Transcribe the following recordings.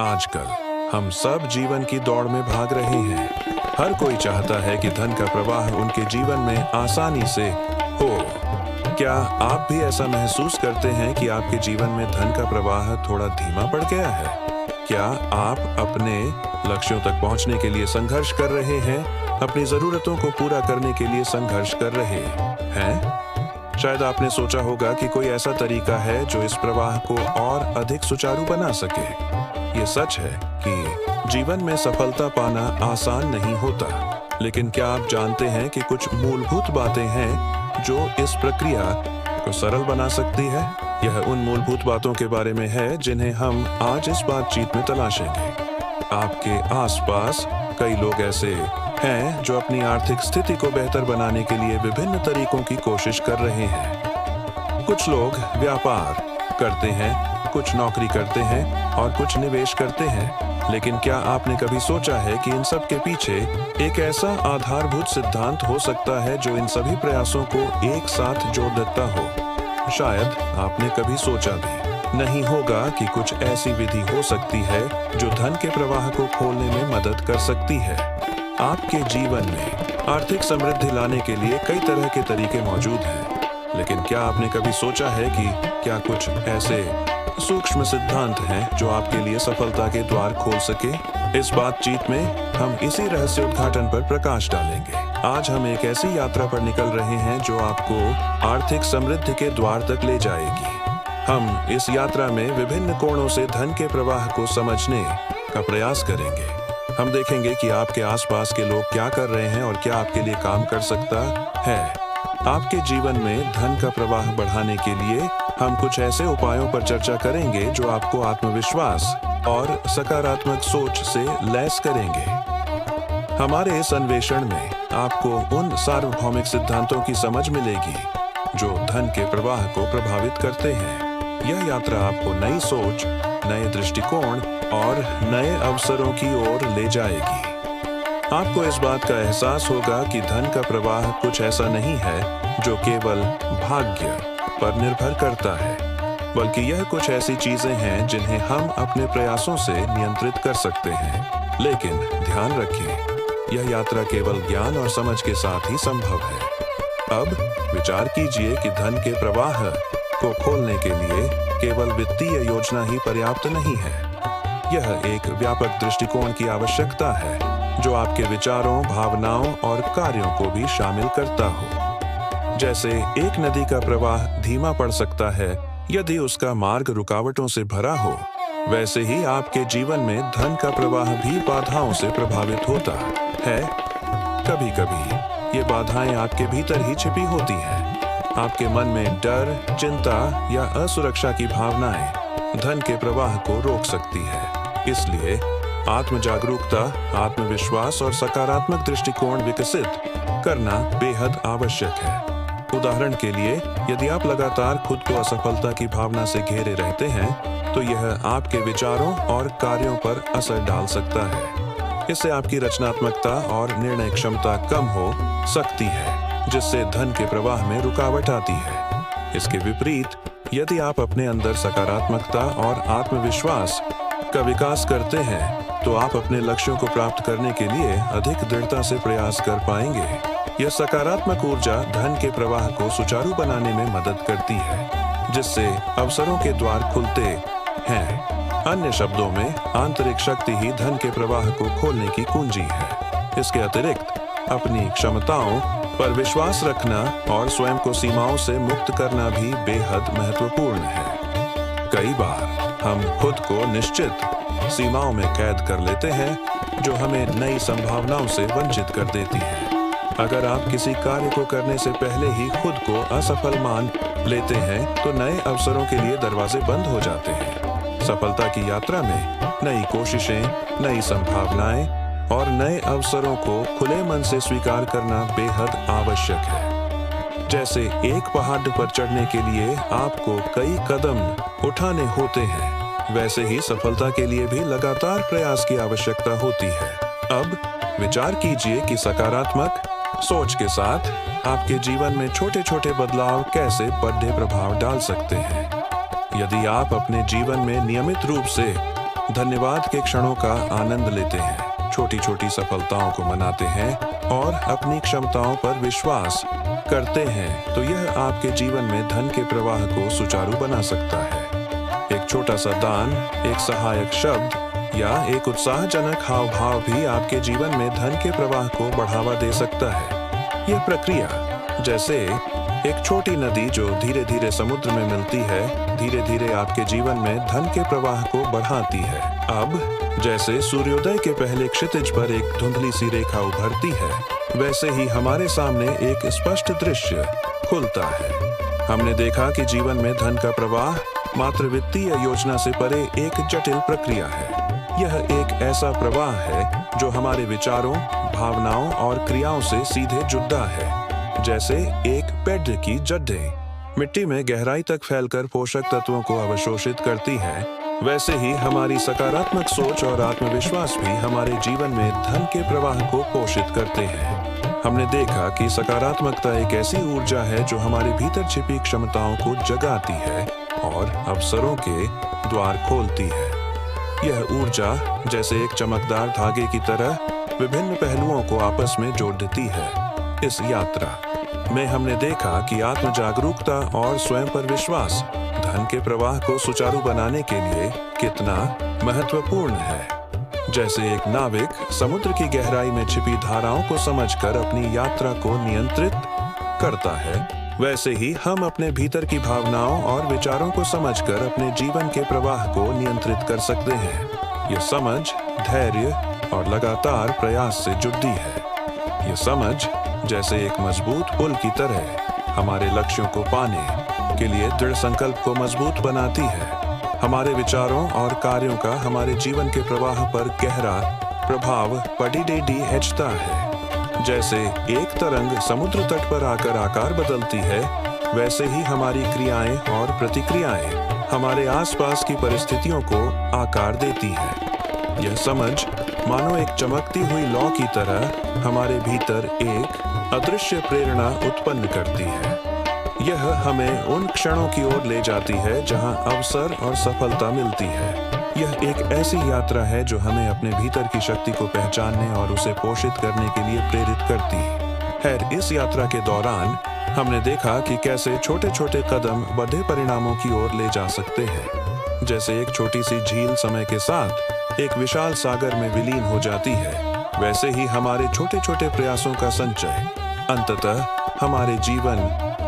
आजकल हम सब जीवन की दौड़ में भाग रहे हैं। हर कोई चाहता है कि धन का प्रवाह उनके जीवन में आसानी से हो। क्या आप भी ऐसा महसूस करते हैं कि आपके जीवन में धन का प्रवाह थोड़ा धीमा पड़ गया है? क्या आप अपने लक्ष्यों तक पहुंचने के लिए संघर्ष कर रहे हैं? अपनी जरूरतों को पूरा करने के लिए संघर्ष कर रहे हैं? शायद आपने सोचा होगा कि कोई ऐसा तरीका है जो इस प्रवाह को और अधिक सुचारू बना सके। ये सच है कि जीवन में सफलता पाना आसान नहीं होता, लेकिन क्या आप जानते हैं कि कुछ मूलभूत बातें हैं जो इस प्रक्रिया को सरल बना सकती है? यह उन मूलभूत बातों के बारे में है जिन्हें हम आज इस बातचीत में तलाशेंगे। आपके आसपास कई लोग ऐसे हैं जो अपनी आर्थिक स्थिति को बेहतर बनाने के लिए विभिन्न तरीकों की कोशिश कर रहे हैं। कुछ लोग व्यापार करते हैं, कुछ नौकरी करते हैं और कुछ निवेश करते हैं। लेकिन क्या आपने कभी सोचा है कि इन सब के पीछे एक ऐसा आधारभूत सिद्धांत हो सकता है जो इन सभी प्रयासों को एक साथ जोड़ देता हो? शायद आपने कभी सोचा भी नहीं होगा कि कुछ ऐसी विधि हो सकती है जो धन के प्रवाह को खोलने में मदद कर सकती है। आपके जीवन में आर्थिक समृद्धि लाने के लिए कई तरह के तरीके मौजूद हैं, लेकिन क्या आपने कभी सोचा है कि क्या कुछ ऐसे सूक्ष्म सिद्धांत हैं जो आपके लिए सफलता के द्वार खोल सके? इस बातचीत में हम इसी रहस्य उद्घाटन पर प्रकाश डालेंगे। आज हम एक ऐसी यात्रा पर निकल रहे हैं जो आपको आर्थिक समृद्धि के द्वार तक ले जाएगी। हम इस यात्रा में विभिन्न कोणों से धन के प्रवाह को समझने का प्रयास करेंगे। हम देखेंगे कि आपके आसपास के लोग क्या कर रहे हैं और क्या आपके लिए काम कर सकता है। आपके जीवन में धन का प्रवाह बढ़ाने के लिए हम कुछ ऐसे उपायों पर चर्चा करेंगे जो आपको आत्मविश्वास और सकारात्मक सोच से लैस करेंगे। हमारे इस अन्वेषण में आपको उन सार्वभौमिक सिद्धांतों की समझ मिलेगी जो धन के प्रवाह को प्रभावित करते हैं। यह यात्रा आपको नई सोच, नए दृष्टिकोण और नए अवसरों की ओर ले जाएगी। आपको इस बात का एहसास होगा कि धन का प्रवाह कुछ ऐसा नहीं है जो केवल भाग्य पर निर्भर करता है, बल्कि यह कुछ ऐसी चीजें हैं जिन्हें हम अपने प्रयासों से नियंत्रित कर सकते हैं। लेकिन ध्यान रखें, यह यात्रा केवल ज्ञान और समझ के साथ ही संभव है। अब विचार कीजिए कि धन के प्रवाह को खोलने के लिए केवल वित्तीय योजना ही पर्याप्त नहीं है। यह एक व्यापक दृष्टिकोण की आवश्यकता है जो आपके विचारों, भावनाओं और कार्यों को भी शामिल करता हो। जैसे एक नदी का प्रवाह धीमा पड़ सकता है यदि उसका मार्ग रुकावटों से भरा हो, वैसे ही आपके जीवन में धन का प्रवाह भी बाधाओं से प्रभावित होता है। कभी-कभी ये बाधाएं आपके भीतर ही छिपी होती हैं। आपके मन में डर, चिंता या असुरक्षा की भावनाएं धन के प्रवाह को रोक सकती है। इसलिए आत्म जागरूकता, आत्मविश्वास और सकारात्मक दृष्टिकोण विकसित करना बेहद आवश्यक है। उदाहरण के लिए, यदि आप लगातार खुद को असफलता की भावना से घेरे रहते हैं, तो यह आपके विचारों और कार्यों पर असर डाल सकता है। इससे आपकी रचनात्मकता और निर्णय क्षमता कम हो सकती है, जिससे धन के प्रवाह में रुकावट आती है। इसके विपरीत, यदि आप अपने अंदर सकारात्मकता और आत्मविश्वास का विकास करते हैं, तो आप अपने लक्ष्यों को प्राप्त करने के लिए अधिक दृढ़ता से प्रयास कर पाएंगे। यह सकारात्मक ऊर्जा धन के प्रवाह को सुचारू बनाने में मदद करती है, जिससे अवसरों के द्वार खुलते हैं। अन्य शब्दों में, आंतरिक शक्ति ही धन के प्रवाह को खोलने की कुंजी है। इसके अतिरिक्त अपनी क्षमताओं पर विश्वास रखना और स्वयं को सीमाओं से मुक्त करना भी बेहद महत्वपूर्ण है। कई बार हम खुद को निश्चित सीमाओं में कैद कर लेते हैं जो हमें नई संभावनाओं से वंचित कर देती है। अगर आप किसी कार्य को करने से पहले ही खुद को असफल मान लेते हैं, तो नए अवसरों के लिए दरवाजे बंद हो जाते हैं। सफलता की यात्रा में नई कोशिशें, नई संभावनाएं और नए अवसरों को खुले मन से स्वीकार करना बेहद आवश्यक है। जैसे एक पहाड़ पर चढ़ने के लिए आपको कई कदम उठाने होते हैं, वैसे ही सफलता के लिए भी लगातार प्रयास की आवश्यकता होती है। अब विचार कीजिए कि सकारात्मक सोच के साथ आपके जीवन में छोटे छोटे बदलाव कैसे बड़े प्रभाव डाल सकते हैं। यदि आप अपने जीवन में नियमित रूप से धन्यवाद के क्षणों का आनंद लेते हैं, छोटी छोटी सफलताओं को मनाते हैं और अपनी क्षमताओं पर विश्वास करते हैं, तो यह आपके जीवन में धन के प्रवाह को सुचारू बना सकता है। एक छोटा सा दान, एक सहायक शब्द या एक उत्साहजनक हाव भाव भी आपके जीवन में धन के प्रवाह को बढ़ावा दे सकता है। यह प्रक्रिया जैसे एक छोटी नदी जो धीरे धीरे समुद्र में मिलती है, धीरे धीरे आपके जीवन में धन के प्रवाह को बढ़ाती है। अब जैसे सूर्योदय के पहले क्षितिज पर एक धुंधली सी रेखा उभरती है, वैसे ही हमारे सामने एक स्पष्ट दृश्य खुलता है। हमने देखा कि जीवन में धन का प्रवाह मात्र वित्तीय योजना से परे एक जटिल प्रक्रिया है। यह एक ऐसा प्रवाह है जो हमारे विचारों, भावनाओं और क्रियाओं से सीधे जुड़ा है। जैसे एक पेड़ की जड़ें मिट्टी में गहराई तक फैलकर पोषक तत्वों को अवशोषित करती है, वैसे ही हमारी सकारात्मक सोच और आत्मविश्वास भी हमारे जीवन में धन के प्रवाह को पोषित करते हैं। हमने देखा कि सकारात्मकता एक ऐसी ऊर्जा है जो हमारे भीतर छिपी क्षमताओं को जगाती है और अवसरों के द्वार खोलती है। यह ऊर्जा जैसे एक चमकदार धागे की तरह विभिन्न पहलुओं को आपस में जोड़ देती है। इस यात्रा में हमने देखा कि आत्म जागरूकता और स्वयं पर विश्वास धन के प्रवाह को सुचारू बनाने के लिए कितना महत्वपूर्ण है। जैसे एक नाविक समुद्र की गहराई में छिपी धाराओं को समझकर अपनी यात्रा को नियंत्रित करता है, वैसे ही हम अपने भीतर की भावनाओं और विचारों को समझकर अपने जीवन के प्रवाह को नियंत्रित कर सकते हैं। यह समझ धैर्य और लगातार प्रयास से जुड़ी है। यह समझ जैसे एक मजबूत पुल की तरह हमारे लक्ष्यों को पाने के लिए दृढ़ संकल्प को मजबूत बनाती है। हमारे विचारों और कार्यों का हमारे जीवन के प्रवाह पर गहरा प्रभाव पड़ता है। जैसे एक तरंग समुद्र तट पर आकर आकार बदलती है, वैसे ही हमारी क्रियाएं और प्रतिक्रियाएं हमारे आसपास की परिस्थितियों को आकार देती है। यह समझ मानो एक चमकती हुई लौ की तरह हमारे भीतर एक अदृश्य प्रेरणा उत्पन्न करती है। यह हमें उन क्षणों की ओर ले जाती है जहां अवसर और सफलता मिलती है। यह एक ऐसी यात्रा है जो हमें अपने भीतर की शक्ति को पहचानने और उसे पोषित करने के लिए प्रेरित करती है। इस यात्रा के दौरान हमने देखा कि कैसे छोटे छोटे कदम बड़े परिणामों की ओर ले जा सकते हैं। जैसे एक छोटी सी झील समय के साथ एक विशाल सागर में विलीन हो जाती है, वैसे ही हमारे छोटे छोटे प्रयासों का संचय अंततः हमारे जीवन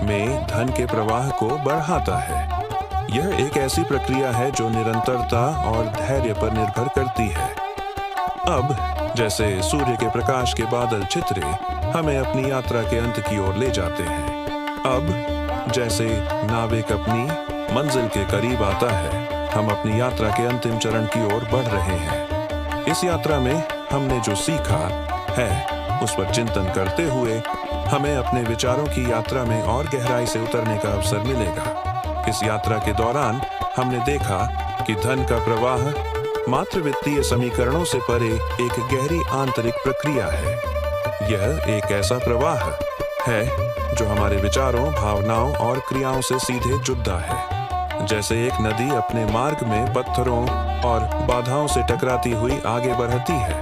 में धन के प्रवाह को बढ़ाता है। यह एक ऐसी प्रक्रिया है जो निरंतरता और धैर्य पर निर्भर करती है। अब जैसे सूर्य के प्रकाश के बादल छितरे हमें अपनी यात्रा के अंत की ओर ले जाते हैं। अब जैसे नाविक अपनी मंजिल के करीब आता है, हम अपनी यात्रा के अंतिम चरण की ओर बढ़ रहे हैं। इस यात्रा में हमने जो सीखा है उस पर चिंतन करते हुए हमें अपने विचारों की यात्रा में और गहराई से उतरने का अवसर मिलेगा। इस यात्रा के दौरान हमने देखा कि धन का प्रवाह मात्र वित्तीय समीकरणों से परे एक गहरी आंतरिक प्रक्रिया है। यह एक ऐसा प्रवाह है जो हमारे विचारों, भावनाओं और क्रियाओं से सीधे जुड़ा है। जैसे एक नदी अपने मार्ग में पत्थरों और बाधाओं से टकराती हुई आगे बढ़ती है,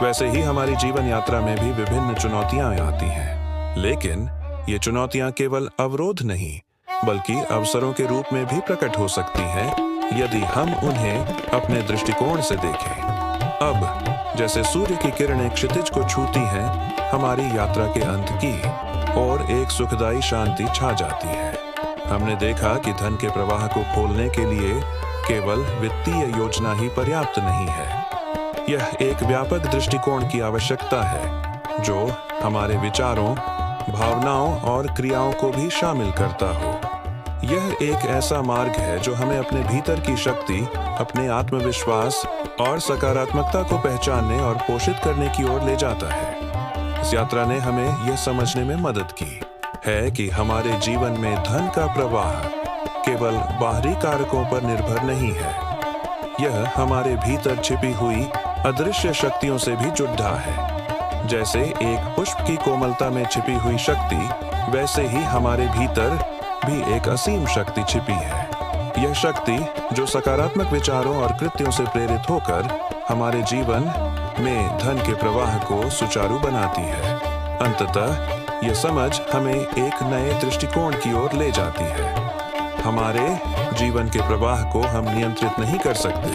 वैसे ही हमारी जीवन यात्रा में भी विभिन्न चुनौतियां आती हैं। लेकिन ये चुनौतियां केवल अवरोध नहीं बल्कि अवसरों के रूप में भी प्रकट हो सकती हैं यदि हम उन्हें अपने दृष्टिकोण से देखें। अब जैसे सूर्य की किरणें क्षितिज को छूती हैं, हमारी यात्रा के अंत की और एक सुखदायी शांति छा जाती है। हमने देखा कि धन के प्रवाह को खोलने के लिए केवल वित्तीय योजना ही पर्याप्त नहीं है। यह एक व्यापक दृष्टिकोण की आवश्यकता है जो हमारे विचारों, भावनाओं और क्रियाओं को भी शामिल करता हो। यह एक ऐसा मार्ग है जो हमें अपने भीतर की शक्ति, अपने आत्मविश्वास और सकारात्मकता को पहचानने और पोषित करने की ओर ले जाता है। इस यात्रा ने हमें यह समझने में मदद की है कि हमारे जीवन में धन का प्रवाह केवल बाहरी कारकों पर निर्भर नहीं है। यह हमारे भीतर छिपी हुई अदृश्य शक्तियों से भी जुड़ा है। जैसे एक पुष्प की कोमलता में छिपी हुई शक्ति, वैसे ही हमारे भीतर भी एक असीम शक्ति छिपी है। यह शक्ति जो सकारात्मक विचारों और कृत्यों से प्रेरित होकर हमारे जीवन में धन के प्रवाह को सुचारू बनाती है। अंततः यह समझ हमें एक नए दृष्टिकोण की ओर ले जाती है। हमारे जीवन के प्रवाह को हम नियंत्रित नहीं कर सकते,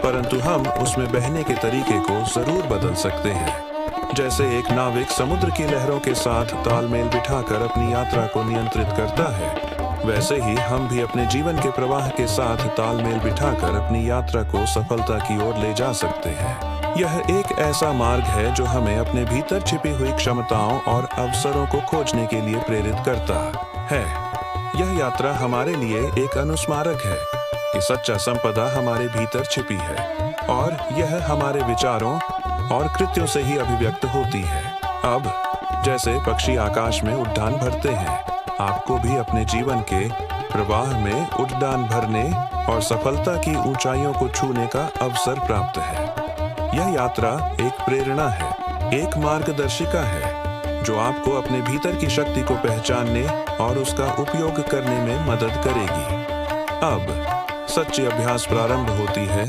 परंतु हम उसमें बहने के तरीके को जरूर बदल सकते हैं। जैसे एक नाविक समुद्र की लहरों के साथ तालमेल बिठाकर अपनी यात्रा को नियंत्रित करता है, वैसे ही हम भी अपने जीवन के प्रवाह के साथ तालमेल बिठाकर अपनी यात्रा को सफलता की ओर ले जा सकते हैं। यह एक ऐसा मार्ग है जो हमें अपने भीतर छिपी हुई क्षमताओं और अवसरों को खोजने के लिए प्रेरित करता है। यह यात्रा हमारे लिए एक अनुस्मारक है कि सच्चा संपदा हमारे भीतर छिपी है और यह हमारे विचारों और कृत्यों से ही अभिव्यक्त होती है। अब जैसे पक्षी आकाश में उड़ान भरते हैं, आपको भी अपने जीवन के प्रवाह में उड़ान भरने और सफलता की ऊंचाइयों को छूने का अवसर प्राप्त है। यह यात्रा एक प्रेरणा है, एक मार्गदर्शिका है जो आपको अपने भीतर की शक्ति को पहचानने और उसका उपयोग करने में मदद करेगी। अब सच्ची अभ्यास प्रारंभ होती है